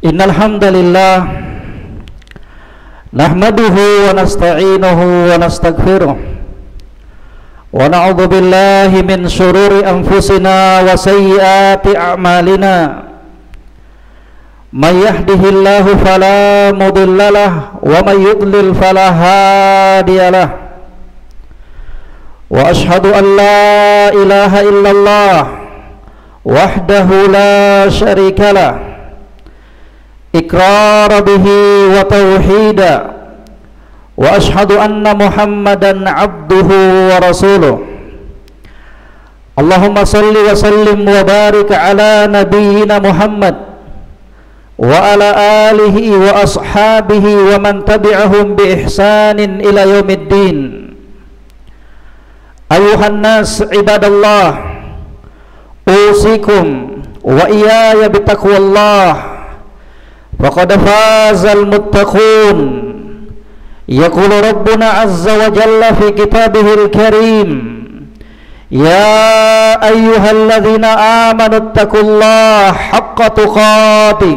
Innal hamdalillah nahmaduhu wa nasta'inuhu wa nastaghfiruh wa na'udzu billahi min shururi anfusina wa sayyiati a'malina. May yahdihillahu fala mudhillalah wa may yudlil fala hadiyalah. Wa ashhadu an la ilaha illallah wahdahu la syarikalah iqrar bihi wa tauhida, wa ashhadu anna Muhammadan abduhu wa rasuluh. Allahumma salli wa sallim wa barik ala nabiyyina Muhammad wa ala alihi wa ashabihi wa man tabi'ahum bi ihsanin ila yaumiddin. Ayuhan nas ibadallah, usikum wa iyaya bitaqwallah. Faqad fazal muttaqun. Yaqulu Rabbuna azza wa jalla fi kitabihil karim, ya ayyuhalladzina amanu taqullaha haqqa tuqatih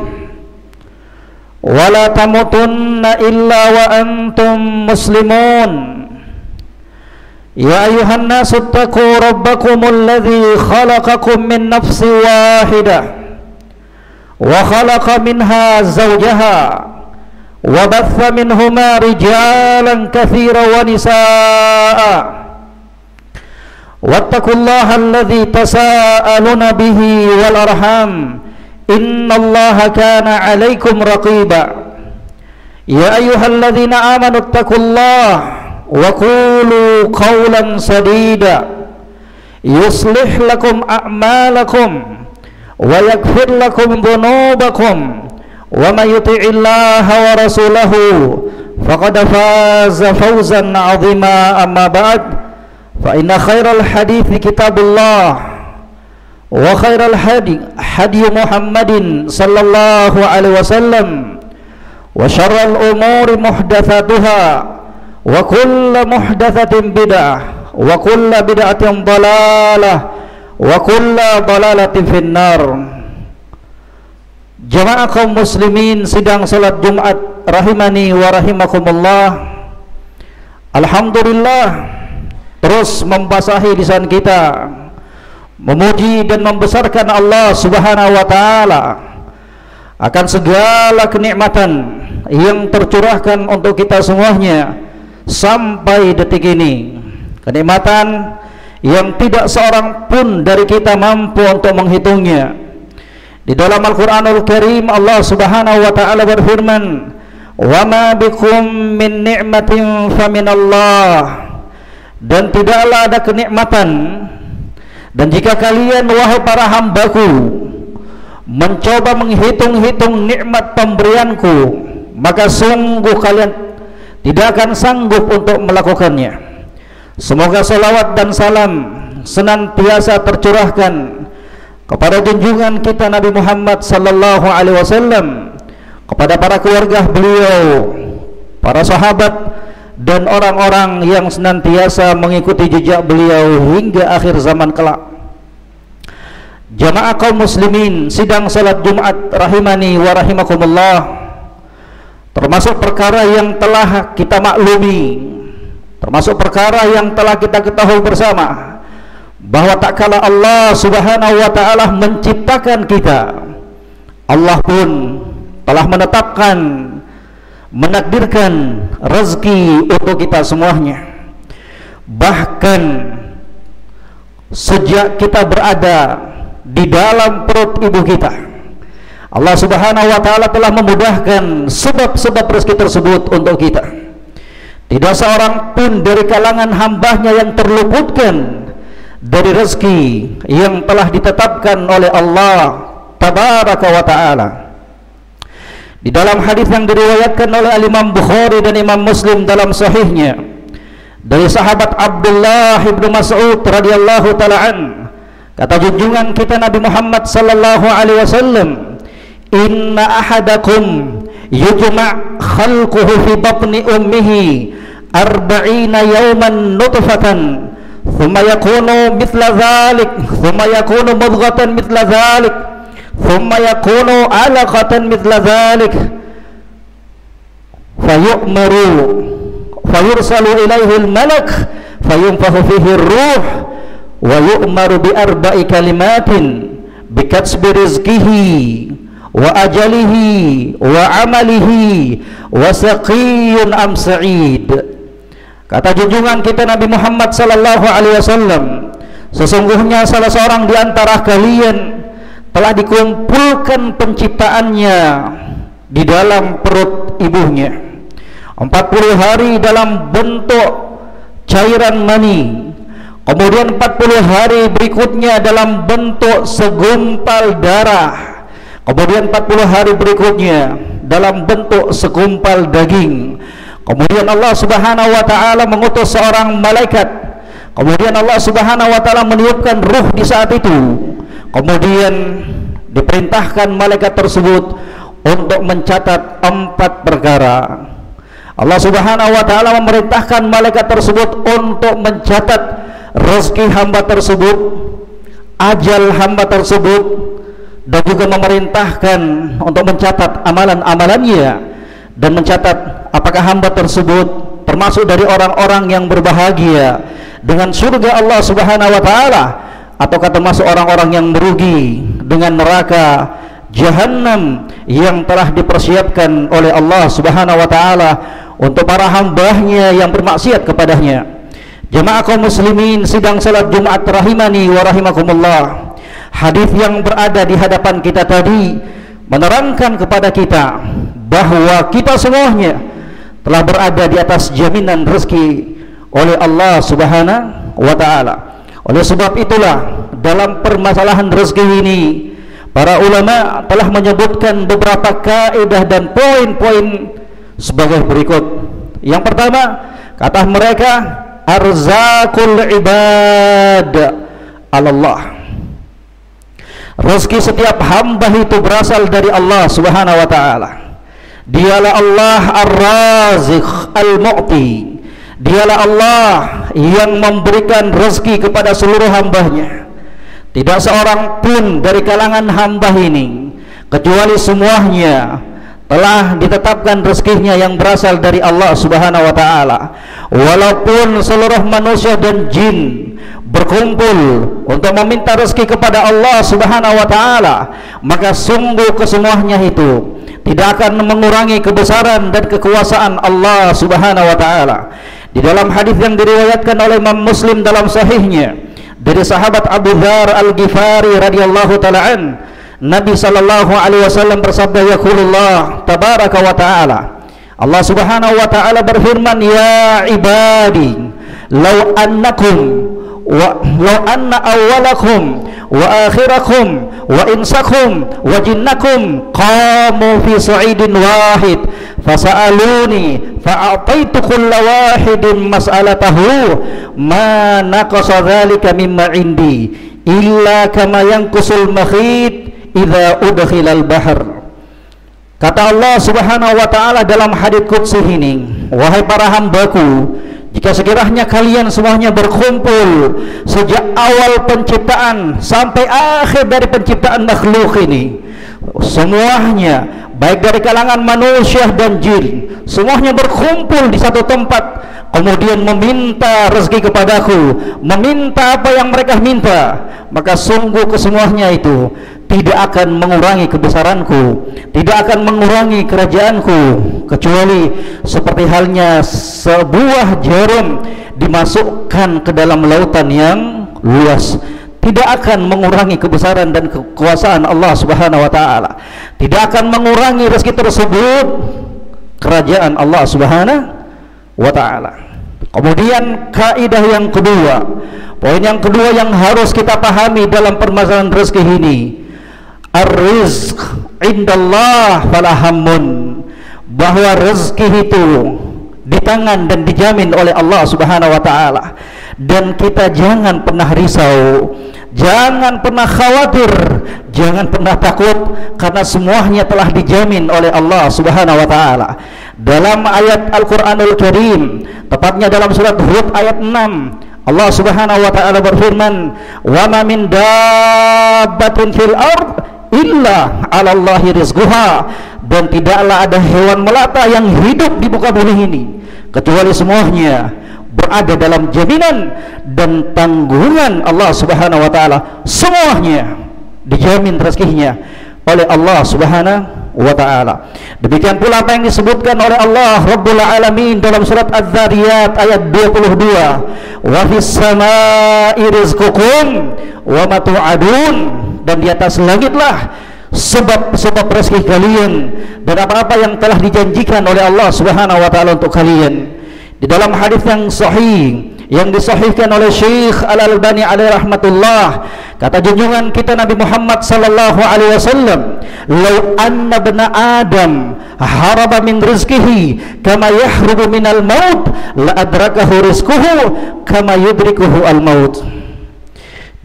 wa la tamutunna illa wa antum muslimun. Ya ayyuhan nasu taqu rabbakumul ladzi khalaqakum min nafsin wahidah wa khalaqa minha zawjaha wa batha minhuma rijalan katsiran wa nisaa'a wattaqullaha alladzi tasaaluna bihi wal arham innallaha kana 'alaikum raqiba. Ya ayyuhalladzina amanu taqullaha wa qulu qawlan sadida yuslih lakum a'malakum wa yaghfir lakum dhunubakum wa may yuti'illaha wa rasulahu faqad faza fawzan 'azima. Amma ba'd, fa inna khairal hadithi kitabullah wa khairal hadi Muhammadin sallallahu alaihi wasallam wa syarral umuri muhdatsatuha wa kullu muhdatsatin bid'ah wa kullu bid'atin dhalalah wa kulla dalalatin finnar. Jamaah kaum muslimin sidang salat Jumat rahimani wa rahimakumullah. Alhamdulillah, terus membasahi lisan kita memuji dan membesarkan Allah Subhanahu wa taala akan segala kenikmatan yang tercurahkan untuk kita semuanya sampai detik ini. Kenikmatan yang tidak seorang pun dari kita mampu untuk menghitungnya. Di dalam Al-Qur'anul Karim Allah Subhanahu wa taala berfirman, "Wa ma bikum min ni'matin faminallah." Dan tidaklah ada kenikmatan, dan jika kalian wahai para hambaku mencoba menghitung-hitung nikmat pemberianku, maka sungguh kalian tidak akan sanggup untuk melakukannya. Semoga salawat dan salam senantiasa tercurahkan kepada junjungan kita Nabi Muhammad sallallahu alaihi wasallam, kepada para keluarga beliau, para sahabat dan orang-orang yang senantiasa mengikuti jejak beliau hingga akhir zaman kelak. Jamaah kaum muslimin sidang salat Jumat rahimani wa rahimakumullah, termasuk perkara yang telah kita maklumi, termasuk perkara yang telah kita ketahui bersama, bahwa tak kala Allah Subhanahu wa taala menciptakan kita, Allah pun telah menetapkan, menakdirkan rezeki untuk kita semuanya. Bahkan sejak kita berada di dalam perut ibu kita, Allah Subhanahu wa taala telah memudahkan sebab-sebab rezeki tersebut untuk kita. Tidak seorang pun dari kalangan hambanya yang terluputkan dari rezeki yang telah ditetapkan oleh Allah Tabaraka wa ta'ala. Di dalam hadis yang diriwayatkan oleh Imam Bukhari dan Imam Muslim dalam sahihnya dari sahabat Abdullah ibnu Mas'ud radhiyallahu ta'ala an, kata junjungan kita Nabi Muhammad sallallahu alaihi wasallam, "Inna ahadakum yujma' khalquhu fi batni ummihi arba'ina yawman nutfatan thumma yakunu mithla dhalik thumma yakunu mudghatan mithla dhalik thumma yakunu 'alaqatan mithla dhalik fayu'maru fayursalu ilaihi al-malak fayunfahu fihi ar-ruh wa yu'maru bi arba'i kalimatin bikatsbi rizqihi wa ajalihi wa amalihi wa saqiyyun am sa'id. Kata junjungan kita Nabi Muhammad sallallahu alaihi wasallam, sesungguhnya salah seorang di antara kalian telah dikumpulkan penciptaannya di dalam perut ibunya 40 hari dalam bentuk cairan mani, kemudian 40 hari berikutnya dalam bentuk segumpal darah, kemudian 40 hari berikutnya dalam bentuk segumpal daging. Kemudian Allah Subhanahu wa taala mengutus seorang malaikat. Kemudian Allah Subhanahu wa taala meniupkan ruh di saat itu. Kemudian diperintahkan malaikat tersebut untuk mencatat 4 perkara. Allah Subhanahu wa taala memerintahkan malaikat tersebut untuk mencatat rezeki hamba tersebut, ajal hamba tersebut, dan juga memerintahkan untuk mencatat amalan-amalannya dan mencatat apakah hamba tersebut termasuk dari orang-orang yang berbahagia dengan surga Allah Subhanahu wa taala ataukah termasuk orang-orang yang merugi dengan neraka Jahannam yang telah dipersiapkan oleh Allah Subhanahu wa taala untuk para hambanya yang bermaksiat kepadanya. Jemaah kaum muslimin sidang salat Jumat rahimani wa rahimakumullah. Hadis yang berada di hadapan kita tadi menerangkan kepada kita bahwa kita semuanya telah berada di atas jaminan rezeki oleh Allah Subhanahu wa taala. Oleh sebab itulah dalam permasalahan rezeki ini para ulama telah menyebutkan beberapa kaidah dan poin-poin sebagai berikut. Yang pertama, kata mereka, arzakul ibad Allah. Rezeki setiap hamba itu berasal dari Allah Subhanahu wa taala. Dialah Allah Ar-Raziq Al-Mu'ti. Dialah Allah yang memberikan rezeki kepada seluruh hambanya. Tidak seorang pun dari kalangan hamba ini kecuali semuanya telah ditetapkan rezekinya yang berasal dari Allah Subhanahu wa taala. Walaupun seluruh manusia dan jin berkumpul untuk meminta rezeki kepada Allah Subhanahu wa taala, maka sungguh kesemuanya itu tidak akan mengurangi kebesaran dan kekuasaan Allah Subhanahu wa taala. Di dalam hadis yang diriwayatkan oleh Imam Muslim dalam sahihnya dari sahabat Abu Dzar Al-Ghifari radhiyallahu taala an, Nabi sallallahu alaihi wasallam bersabda, yaqulullah tabaraka wa taala, Allah Subhanahu wa taala berfirman, ya ibadi law anna awwalakum wa akhirakum wa insakum wa jinnakum qamu fi sa'idin wahid fasa'aluni fa'ataitu kulla wahidin mas'alatahu ma naqasa dhalika mimma indi illa kama yanqusul makhit idza udkhilal bahr. Kata Allah Subhanahu wa taala dalam hadits qudsi ini, wahai para hambaku, jika sekiranya kalian semuanya berkumpul sejak awal penciptaan sampai akhir dari penciptaan makhluk ini, semuanya baik dari kalangan manusia dan jin, semuanya berkumpul di satu tempat, kemudian meminta rezeki kepadaku, meminta apa yang mereka minta, maka sungguh kesemuanya itu tidak akan mengurangi kebesaranku, tidak akan mengurangi kerajaanku, kecuali seperti halnya sebuah jarum dimasukkan ke dalam lautan yang luas, tidak akan mengurangi kebesaran dan kekuasaan Allah Subhanahu wa taala, tidak akan mengurangi rezeki tersebut kerajaan Allah Subhanahu wa taala. Kemudian kaidah yang kedua, poin yang kedua yang harus kita pahami dalam permasalahan rezeki ini, ar-rizq indallah fala hammun, bahwa rezeki itu di tangan dan dijamin oleh Allah Subhanahu wa taala, dan kita jangan pernah risau, jangan pernah khawatir, jangan pernah takut, karena semuanya telah dijamin oleh Allah Subhanahu wa taala. Dalam ayat Al-Qur'anul Karim, tepatnya dalam surat Hud ayat 6, Allah Subhanahu wa taala berfirman, "Wa ma min dabbatin fil ard illa 'ala Allahi rizquha, dan tidaklah ada hewan melata yang hidup di muka bumi ini kecuali semuanya berada dalam jaminan dan tanggungan Allah Subhanahu wa taala. Semuanya dijamin rezekinya oleh Allah Subhanahu wa taala. Demikian pula apa yang disebutkan oleh Allah Rabbul Alamin dalam surat Az-Zariyat ayat 22, wa fis samaa'i rizqukum wa ma tu'adun, dan di atas langitlah sebab rezeki kalian dan apa-apa yang telah dijanjikan oleh Allah Subhanahu wa taala untuk kalian. Di dalam hadis yang sahih yang disahihkan oleh Syekh Al-Albani alaihi rahmatullah, kata junjungan kita Nabi Muhammad sallallahu alaihi wasallam, "Lau anna ibna Adam haraba min rizqihi kama yahrubu minal maut la adrakahu rizquhu kama yudrikuhu al-maut."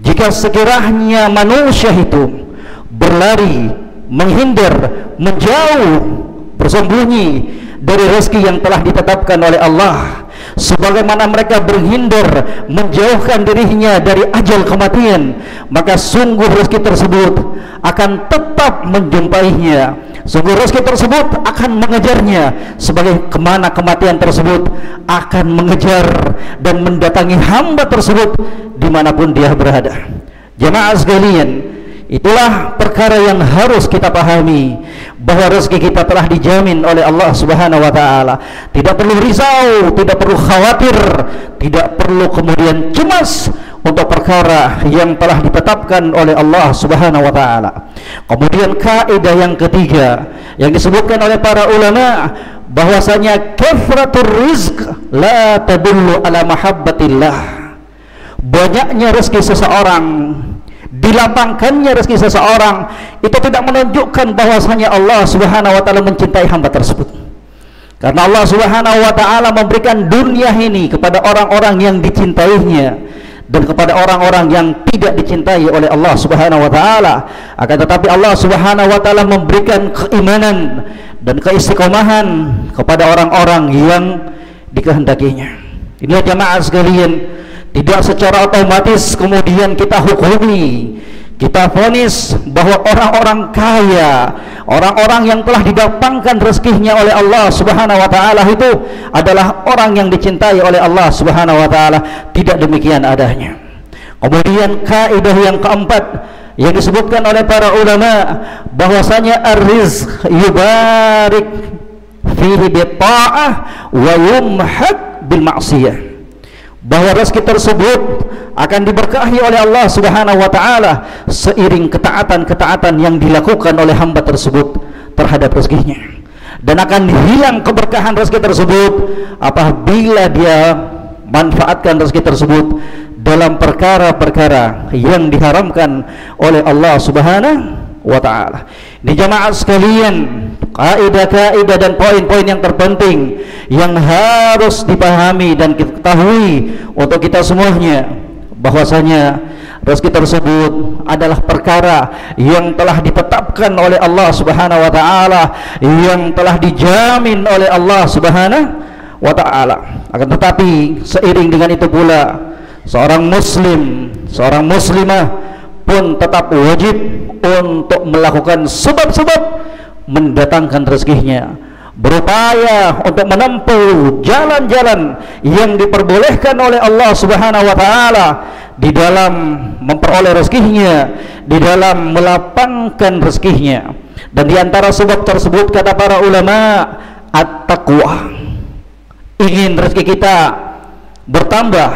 Jika sekiranya manusia itu berlari, menghindar, menjauh, bersembunyi dari rezeki yang telah ditetapkan oleh Allah, sebagaimana mereka berhindar menjauhkan dirinya dari ajal kematian, maka sungguh rezeki tersebut akan tetap menjumpainya, sungguh rezeki tersebut akan mengejarnya, sebagai kemana kematian tersebut akan mengejar dan mendatangi hamba tersebut dimanapun dia berada. Jemaah sekalian, itulah perkara yang harus kita pahami, bahwa rezeki kita telah dijamin oleh Allah Subhanahu wa taala. Tidak perlu risau, tidak perlu khawatir, tidak perlu kemudian cemas untuk perkara yang telah ditetapkan oleh Allah Subhanahu wa taala. Kemudian kaidah yang ketiga yang disebutkan oleh para ulama, bahwasanya kathratur rizq la tadullu ala mahabbatillah. Banyaknya rezeki seseorang, dilapangkannya rezeki seseorang, itu tidak menunjukkan bahwasanya Allah Subhanahu wa taala mencintai hamba tersebut. Karena Allah Subhanahu wa taala memberikan dunia ini kepada orang-orang yang dicintainya dan kepada orang-orang yang tidak dicintai oleh Allah Subhanahu wa taala. Akan tetapi Allah Subhanahu wa taala memberikan keimanan dan keistiqomahan kepada orang-orang yang dikehendakinya. Inilah jamaah sekalian, tidak secara otomatis kemudian kita hukumi, kita vonis bahwa orang-orang kaya, orang-orang yang telah didapangkan rezekinya oleh Allah Subhanahu wa taala itu adalah orang yang dicintai oleh Allah Subhanahu wa taala. Tidak demikian adanya. Kemudian kaidah yang keempat yang disebutkan oleh para ulama, bahwasanya ar-rizq yubarik fihi bi ta'ah wa yumhaq bil ma'siyah, bahwa rezeki tersebut akan diberkahi oleh Allah Subhanahu wa taala seiring ketaatan-ketaatan yang dilakukan oleh hamba tersebut terhadap rezekinya, dan akan hilang keberkahan rezeki tersebut apabila dia manfaatkan rezeki tersebut dalam perkara-perkara yang diharamkan oleh Allah Subhanahu wa taala. Ini jamaah sekalian, kaidah-kaidah dan poin-poin yang terpenting yang harus dipahami dan diketahui untuk kita semuanya, bahwasanya rezeki tersebut adalah perkara yang telah ditetapkan oleh Allah Subhanahu wa taala, yang telah dijamin oleh Allah Subhanahu wa taala. Akan tetapi seiring dengan itu pula, seorang muslim, seorang muslimah pun tetap wajib untuk melakukan sebab-sebab mendatangkan rezekinya, berupaya untuk menempuh jalan-jalan yang diperbolehkan oleh Allah Subhanahu wa taala di dalam memperoleh rezekinya, di dalam melapangkan rezekinya. Dan di antara sebab tersebut, kata para ulama, at-taqwa. Ingin rezeki kita bertambah,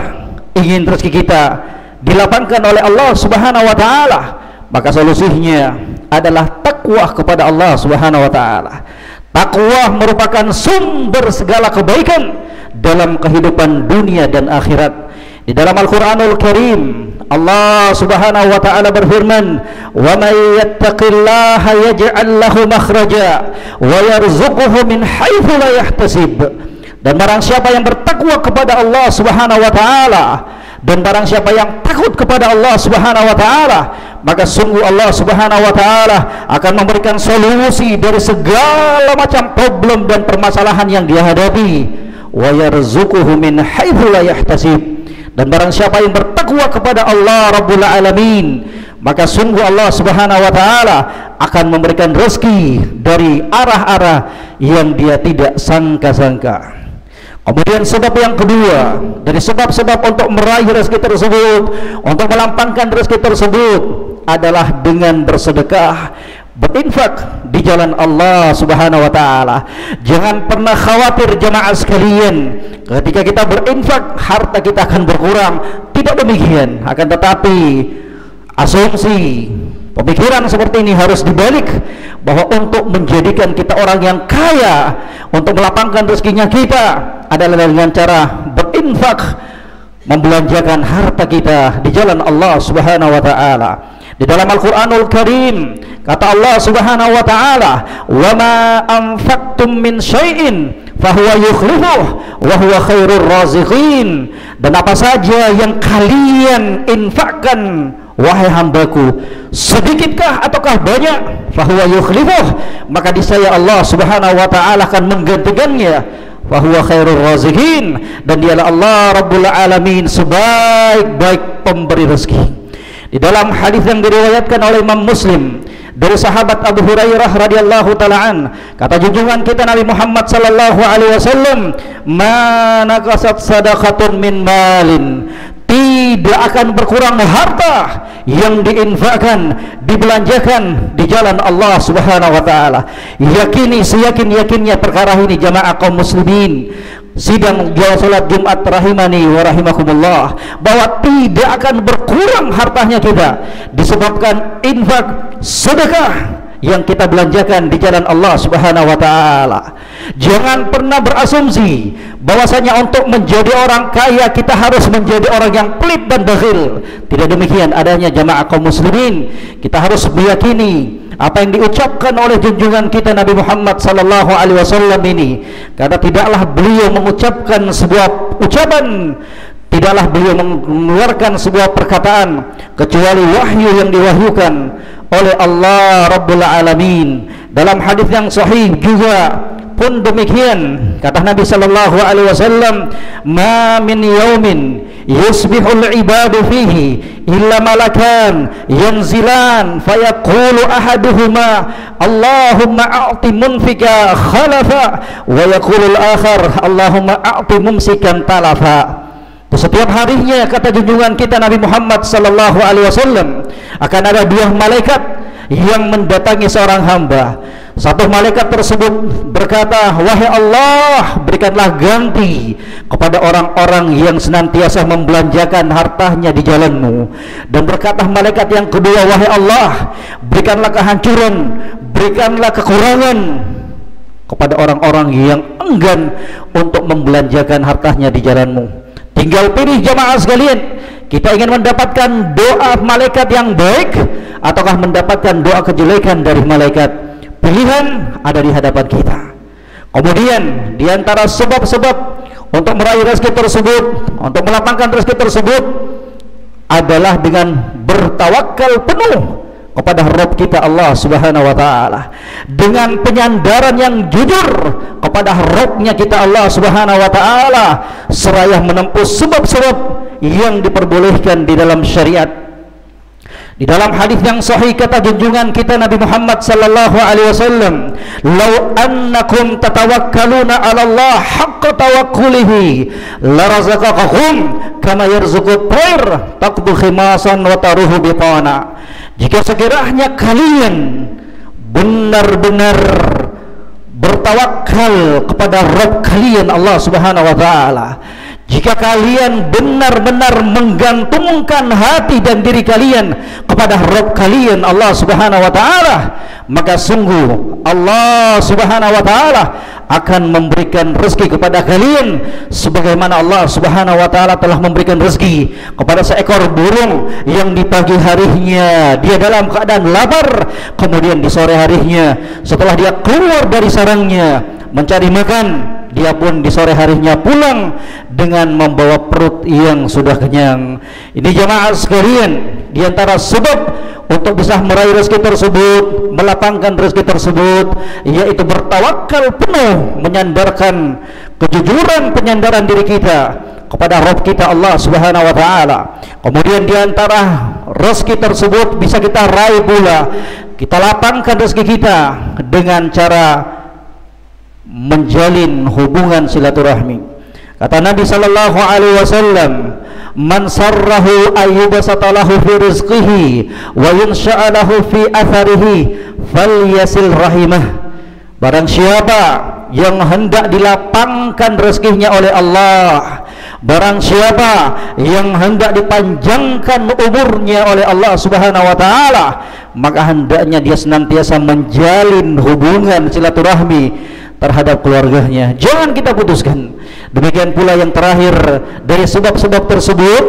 ingin rezeki kita dilapangkan oleh Allah Subhanahu wa taala, maka solusinya adalah takwa kepada Allah Subhanahu wa taala. Takwa merupakan sumber segala kebaikan dalam kehidupan dunia dan akhirat. Di dalam Al-Qur'anul Karim, Allah Subhanahu wa taala berfirman, "Wa may yattaqillaha yaj'al lahu makhraja wa yarzuquhu min haitsu la yahtasib." Dan barang siapa yang bertakwa kepada Allah Subhanahu wa taala, dan barang siapa yang takut kepada Allah Subhanahu wa taala, maka sungguh Allah Subhanahu wa taala akan memberikan solusi dari segala macam problem dan permasalahan yang dia hadapi. Wa yarzuquhu min haitsu la yahtasib. Dan barang siapa yang bertakwa kepada Allah Rabbul Alamin, maka sungguh Allah Subhanahu wa taala akan memberikan rezeki dari arah-arah yang dia tidak sangka-sangka. Kemudian sebab yang kedua dari sebab-sebab untuk meraih rezeki tersebut, untuk melampangkan rezeki tersebut adalah dengan bersedekah, berinfak di jalan Allah Subhanahu wa taala. Jangan pernah khawatir jemaah sekalian, ketika kita berinfak harta kita akan berkurang. Tidak demikian, akan tetapi asumsi pemikiran seperti ini harus dibalik, bahwa untuk menjadikan kita orang yang kaya, untuk melapangkan rezekinya kita adalah dengan cara berinfak, membelanjakan harta kita di jalan Allah Subhanahu wa taala. Di dalam Al-Qur'anul Karim kata Allah Subhanahu wa taala, "Wa ma anfaqtum min syai'in fahuwa yukhlifuh wa huwa khairur raziqin." Dan apa saja yang kalian infakkan wahai hambaku, sedikitkah ataukah banyak, fahuwa yukhlifuh, maka niscaya Allah Subhanahu wa taala akan menggantikannya, fahuwa khairur raziqin, dan dialah Allah Rabbul Alamin, sebaik-baik pemberi rezeki. Di dalam hadis yang diriwayatkan oleh Imam Muslim dari sahabat Abu Hurairah radhiyallahu taala an, kata junjungan kita Nabi Muhammad sallallahu alaihi wasallam, "Ma naqasat sadaqatun min malin." Tidak akan berkurang harta yang diinfakkan, dibelanjakan di jalan Allah Subhanahu wa taala. Yakini seyakin-yakinnya perkara ini jamaah kaum muslimin sidang salat Jumat rahimani wa rahimakumullah, bahwa tidak akan berkurang hartanya kita disebabkan infak, sedekah yang kita belanjakan di jalan Allah Subhanahu wa taala. Jangan pernah berasumsi bahwasanya untuk menjadi orang kaya kita harus menjadi orang yang pelit dan bakhil. Tidak demikian adanya jamaah kaum muslimin. Kita harus meyakini apa yang diucapkan oleh junjungan kita Nabi Muhammad sallallahu alaihi wasallam ini, karena tidaklah beliau mengucapkan sebuah ucapan, tidaklah beliau mengeluarkan sebuah perkataan kecuali wahyu yang diwahyukan oleh Allah Rabbul Alamin. Dalam hadis yang sahih juga pun demikian, kata Nabi sallallahu alaihi wasallam, "Ma min yaumin yusbihul ibadu fihi illa malakan yanzilan fayaqulu ahaduhuma Allahumma a'ti munfika khalafa wa yaqulu al-akhar Allahumma a'ti mumsikan talafa." Setiap harinya, kata junjungan kita Nabi Muhammad sallallahu alaihi wasallam, akan ada dua malaikat yang mendatangi seorang hamba. Satu malaikat tersebut berkata, "Wahai Allah, berikanlah ganti kepada orang-orang yang senantiasa membelanjakan hartanya di jalan-Mu." Dan berkata malaikat yang kedua, "Wahai Allah, berikanlah kehancuran, berikanlah kekurangan kepada orang-orang yang enggan untuk membelanjakan hartanya di jalan-Mu." Tinggal pilih jamaah sekalian, kita ingin mendapatkan doa malaikat yang baik ataukah mendapatkan doa kejelekan dari malaikat. Pilihan ada di hadapan kita. Kemudian di antara sebab-sebab untuk meraih rezeki tersebut, untuk melapangkan rezeki tersebut adalah dengan bertawakal penuh kepada Rabb kita Allah Subhanahu wa taala, dengan penyandaran yang jujur kepada Rabb-nya kita Allah Subhanahu wa taala, seraya menempuh sebab-sebab yang diperbolehkan di dalam syariat. Di dalam hadis yang sahih kata junjungan kita Nabi Muhammad sallallahu alaihi wasallam, "Lau annakum tatawakkaluna 'ala Allah haqqa tawakkulihi la razaqakum kama yarzuqut tayr taqdu khimasan wa taruhu bitana." Jika sekiranya kalian benar-benar bertawakal kepada Rabb kalian Allah Subhanahu wa taala, jika kalian benar-benar menggantungkan hati dan diri kalian kepada Rabb kalian Allah Subhanahu wa taala, maka sungguh Allah Subhanahu wa taala akan memberikan rezeki kepada kalian sebagaimana Allah Subhanahu wa taala telah memberikan rezeki kepada seekor burung yang di pagi harinya dia dalam keadaan lapar, kemudian di sore harinya setelah dia keluar dari sarangnya mencari makan, dia pun di sore harinya pulang dengan membawa perut yang sudah kenyang. Ini jamaah sekalian, di antara sebab untuk bisa meraih rezeki tersebut, melapangkan rezeki tersebut, yaitu bertawakal penuh, menyandarkan kejujuran, penyandaran diri kita kepada Rabb kita Allah Subhanahu wa taala. Kemudian di antara rezeki tersebut bisa kita raih pula, kita lapangkan rezeki kita dengan cara menjalin hubungan silaturahmi. Kata Nabi sallallahu alaihi wasallam, man sarrahu ayyubasatalahu fi rizqihi wa yunsha'alahu fi atharihi falyasil rahimah. Barang siapa yang hendak dilapangkan rezekinya oleh Allah, barang siapa yang hendak dipanjangkan umurnya oleh Allah Subhanahu wa taala, maka hendaknya dia senantiasa menjalin hubungan silaturahmi terhadap keluarganya. Jangan kita putuskan. Demikian pula yang terakhir dari sebab-sebab tersebut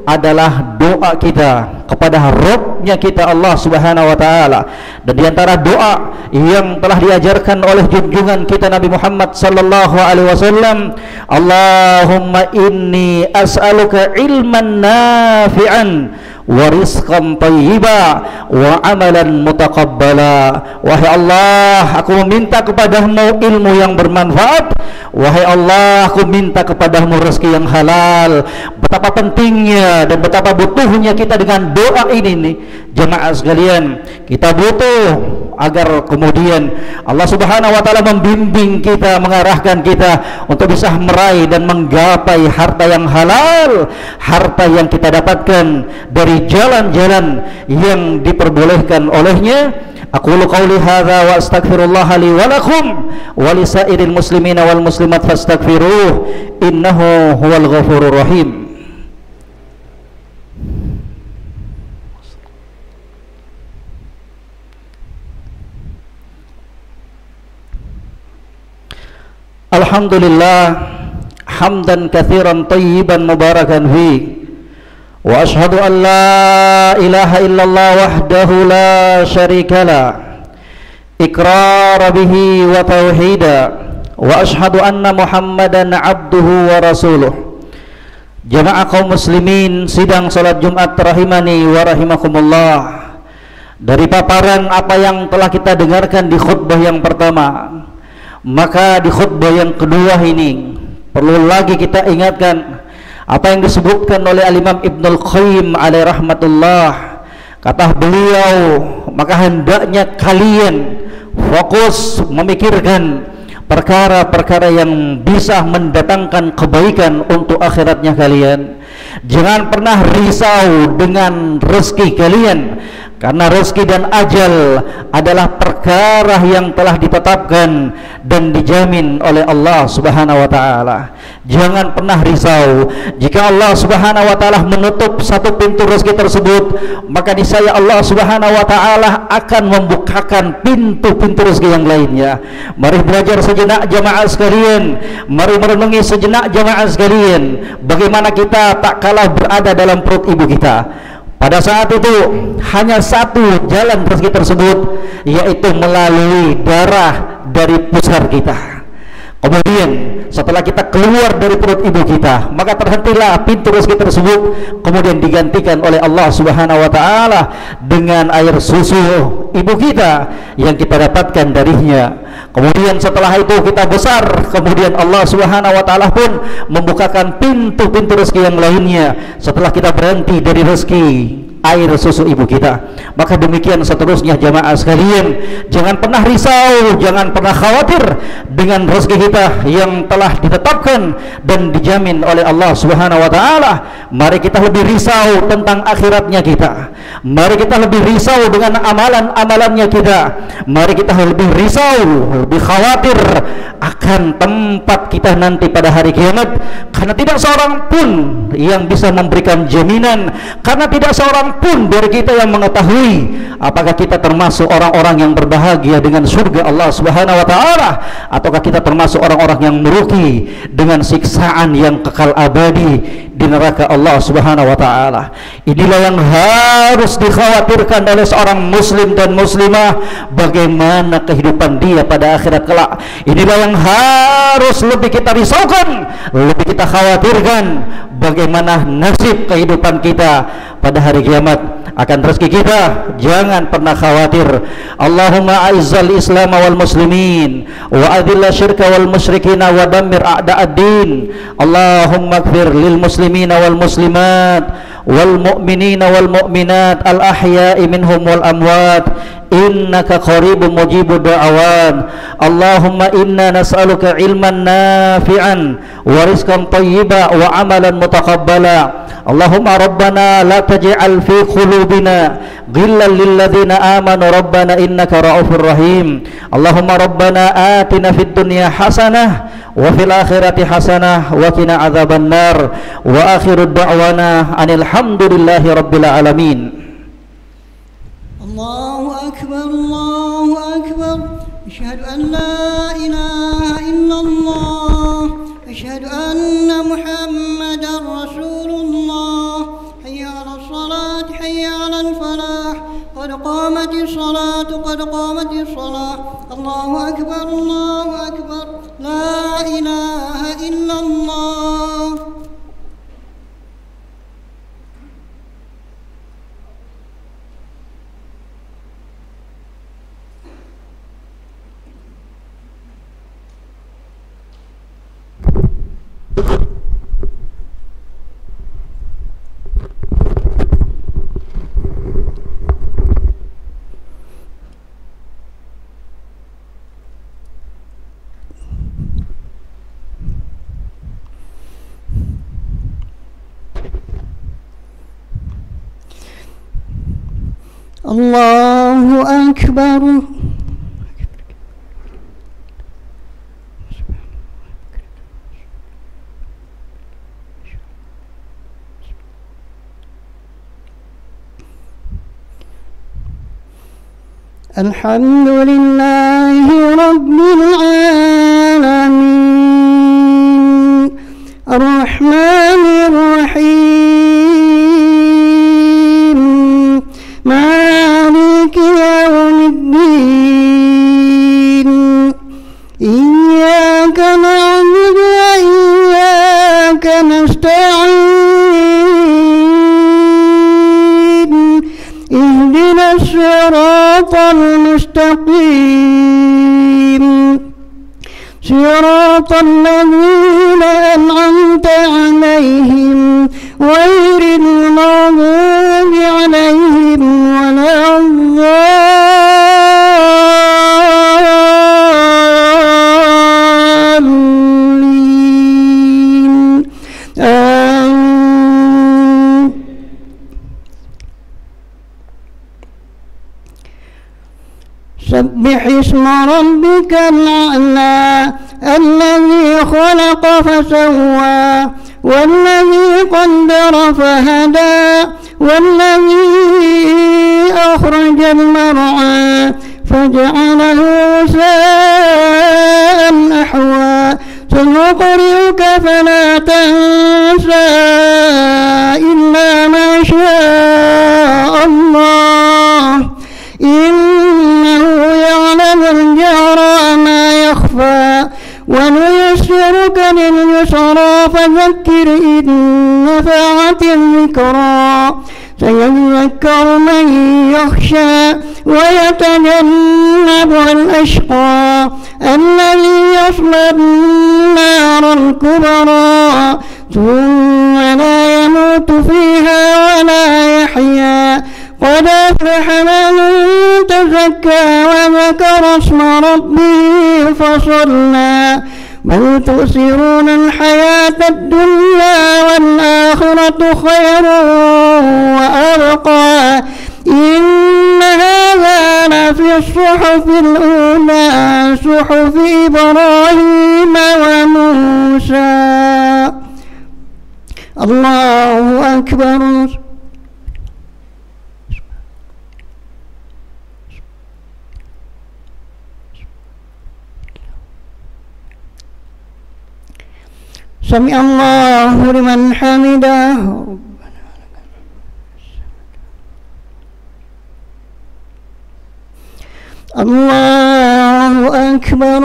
adalah doa kita kepada Rabb-nya kita Allah Subhanahu wa taala. Dan di antara doa yang telah diajarkan oleh junjungan kita Nabi Muhammad sallallahu alaihi wasallam, Allahumma inni as'aluka ilman nafi'an wa rizqan thayyiba wa amalan mutaqabbala. Wahai Allah, aku meminta kepadamu ilmu yang bermanfaat. Wahai Allah, aku minta kepadamu rezeki yang halal. Betapa pentingnya dan betapa butuhnya kita dengan doa ini nih, jemaah sekalian. Kita butuh agar kemudian Allah Subhanahu wa taala membimbing kita, mengarahkan kita untuk bisa meraih dan menggapai harta yang halal, harta yang kita dapatkan dari jalan-jalan yang diperbolehkan olehnya. Aqulu qawli hadza wa astaghfirullah li wa lakum wa lisairil muslimina wal muslimat fastaghfiruh innahu huwal ghafurur rahim. Alhamdulillah hamdan katsiran thayyiban mubarakan fi wa ashhadu an la ilaha illallah wahdahu la syarika la iqrara bihi wa tauhida wa ashhadu anna muhammadan abduhu wa rasuluh. Jamaah kaum muslimin sidang salat Jumat rahimani wa rahimakumullah. Dari paparan apa yang telah kita dengarkan di khutbah yang pertama, maka di khutbah yang kedua ini perlu lagi kita ingatkan apa yang disebutkan oleh Al-Imam Ibnul Qayyim alaihi rahmatullah. Kata beliau, maka hendaknya kalian fokus memikirkan perkara-perkara yang bisa mendatangkan kebaikan untuk akhiratnya kalian. Jangan pernah risau dengan rezeki kalian, karena rezeki dan ajal adalah perkara yang telah ditetapkan dan dijamin oleh Allah Subhanahu wa taala. Jangan pernah risau jika Allah Subhanahu wa taala menutup satu pintu rezeki tersebut, maka niscaya Allah Subhanahu wa taala akan membukakan pintu-pintu rezeki yang lainnya. Mari belajar sejenak jamaah sekalian, mari merenungi sejenak jamaah sekalian, bagaimana kita tak kalah berada dalam perut ibu kita. Pada saat itu hanya satu jalan rezeki tersebut, yaitu melalui darah dari pusar kita. Kemudian setelah kita keluar dari perut ibu kita, maka terhentilah pintu rezeki tersebut, kemudian digantikan oleh Allah Subhanahu wa taala dengan air susu ibu kita yang kita dapatkan darinya. Kemudian setelah itu kita besar, kemudian Allah Subhanahu wa taala pun membukakan pintu-pintu rezeki yang lainnya setelah kita berhenti dari rezeki air susu ibu kita. Maka demikian seterusnya jamaah sekalian, jangan pernah risau, jangan pernah khawatir dengan rezeki kita yang telah ditetapkan dan dijamin oleh Allah Subhanahu wa taala. Mari kita lebih risau tentang akhiratnya kita. Mari kita lebih risau dengan amalan-amalannya kita. Mari kita lebih risau, lebih khawatir akan tempat kita nanti pada hari kiamat, karena tidak seorang pun yang bisa memberikan jaminan, karena tidak seorang pun dari kita yang mengetahui apakah kita termasuk orang-orang yang berbahagia dengan surga Allah Subhanahu wa taala, ataukah kita termasuk orang-orang yang merugi dengan siksaan yang kekal abadi di neraka Allah Subhanahu wa taala. Inilah yang harus dikhawatirkan oleh seorang muslim dan muslimah, bagaimana kehidupan dia pada akhirat kelak. Inilah yang harus lebih kita risaukan, lebih kita khawatirkan, bagaimana nasib kehidupan kita pada hari kiamat. Akan rezeki kita jangan pernah khawatir. Allahumma aizzal islam wal muslimin wa adilla syirka wal musyrikin wa dammir a'da'ad-din. Allahumma ighfir lil muslimina wal muslimat wal mu'minina wal mu'minat al ahya'i minhum wal amwat innaka qaribun mujibud da'awat. Allahumma inna nas'aluka ilman nafi'an wa rizqan thayyiban wa amalan mutaqabbala. Allahumma rabbana la taj'al fi qulubina ghillan lil ladzina amanu rabbana innaka ra'ufur rahim. Allahumma rabbana atina fid dunya hasanah wa fil akhirati hasanah wa qina adzabannar. Wa akhiru da'wana anil hamdulillahi rabbil alamin. Allahu akbar, Allahu akbar. Asyhadu an la ilaha illallah, asyhadu anna Muhammadar Rasulullah. Hayya 'alas salat, hayya 'alal falah. Qad qamatis salat, qad qamatis salah. Allahu akbar, Allahu akbar. La ilaha illallah. Allahu akbar. Alhamdulillahi rabbil alamin, arrahmanir rahim, maliki yawmiddin, iyyaka na'budu wa iyyaka nasta'in, ihdinas siratal mustaqim, siratal ladzina an'amta 'alaihim ghairil maghdubi 'alaihim waladdallin. سبح اسم ربك الأعلى الذي خلق فسوى والذي قدر فهدى والذي أخرج المرعى فجعله غثاء أحوى سنقرئك فلا تنسى إلا ما شاء الله إنه يعلم الجهر وما يخفى ونيسرك لليسرى فذكر إن نفعت الذكرى سيذكر من يخشى ويتجنبها الأشقى الذي يصلى النار الكبرى ثم لا يموت فيها ولا يحيا قد أفلح من تزكى وذكر اسم ربه فصلى بل تؤثرون الحياة الدنيا والآخرة خير وأبقى إن هذا لفي الصحف الأولى صحف إبراهيم وموسى. الله أكبر. سمع الله لمن حمده. الله أكبر.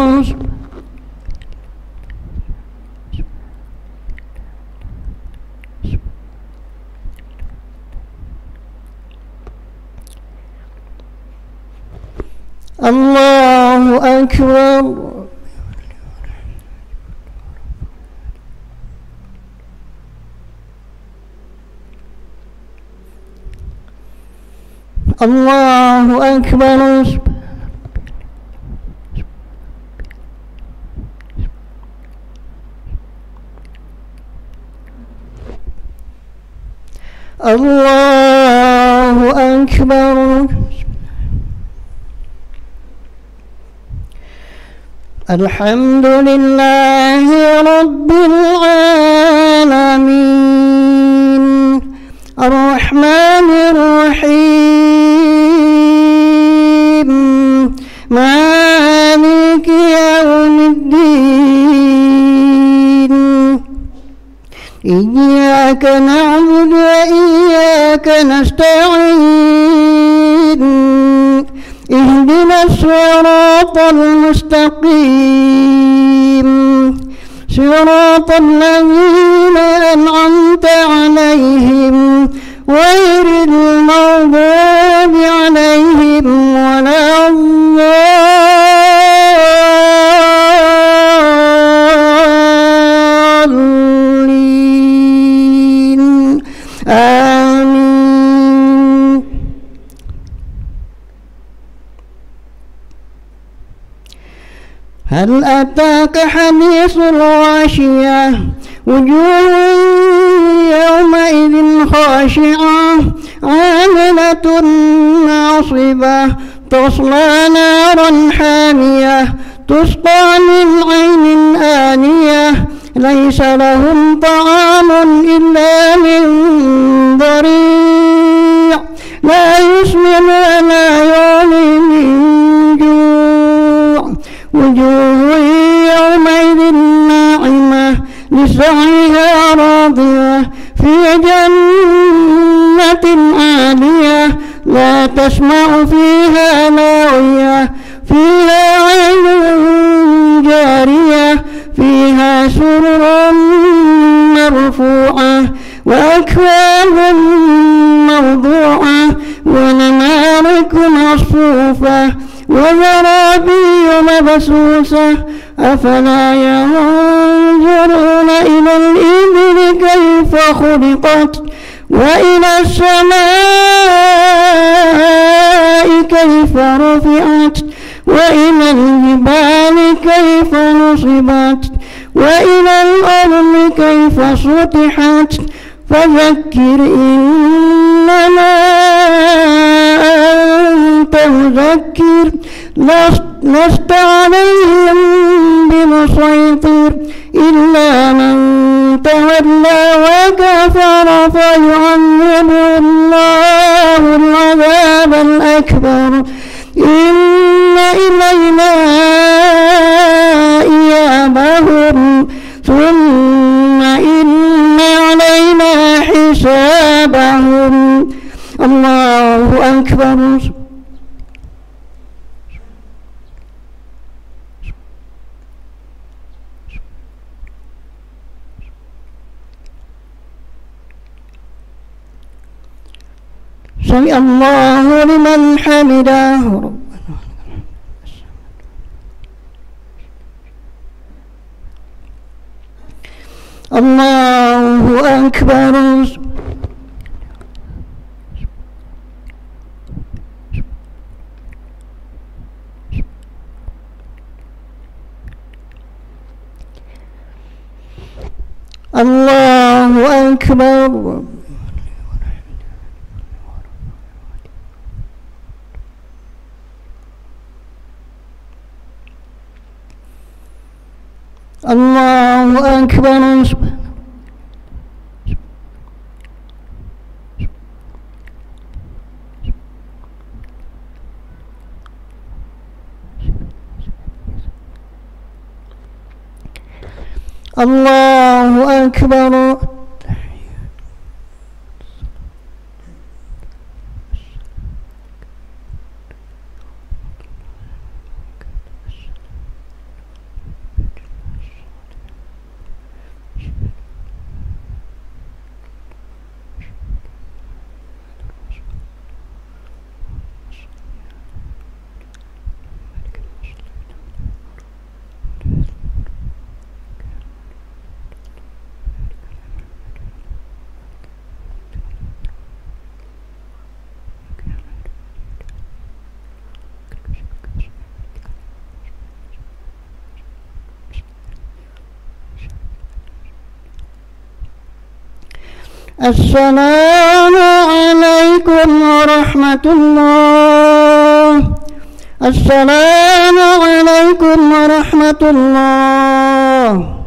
أكبر. الله أكبر. الله أكبر. الحمد لله رب العالمين الرحمن الرحيم مالك يوم الدين إياك نعبد وإياك نستعين اهدنا الصراط المستقيم صراط الذين أنعمت عليهم غير المغضوب عليهم ولا الضالين آمين. هل أتاك حديث الغاشية وجوه يومئذ خاشعة عاملة ناصبة تصلى نارا حامية تسقى من عين آنية ليس لهم طعام إلا من ضريع لا يسمن ولا يغني من جوع وجوه يومئذ ناعمة لسعيها راضية في جنة عالية لا تسمع فيها لاغية فيها عين جارية فيها سرر مرفوعة وأكواب موضوعة ونمارق مصفوفة وزرابي مبثوثة أفلا ينظرون إلى الإبل كيف خلقت وإلى السماء كيف رفعت وإلى الجبال كيف نصبت وإلى الأرض كيف سطحت فذكر إنما أنت مذكر لست عليهم بمسيطر إلا من تولى وكفر فيعذبه الله العذاب الأكبر إن إلينا إيابهم ثم إن علينا حسابهم. الله أكبر. سمع الله لمن حمده. الله أكبر. الله أكبر. الله أكبر. الله أكبر. السلام عليكم ورحمة الله. السلام عليكم ورحمة الله.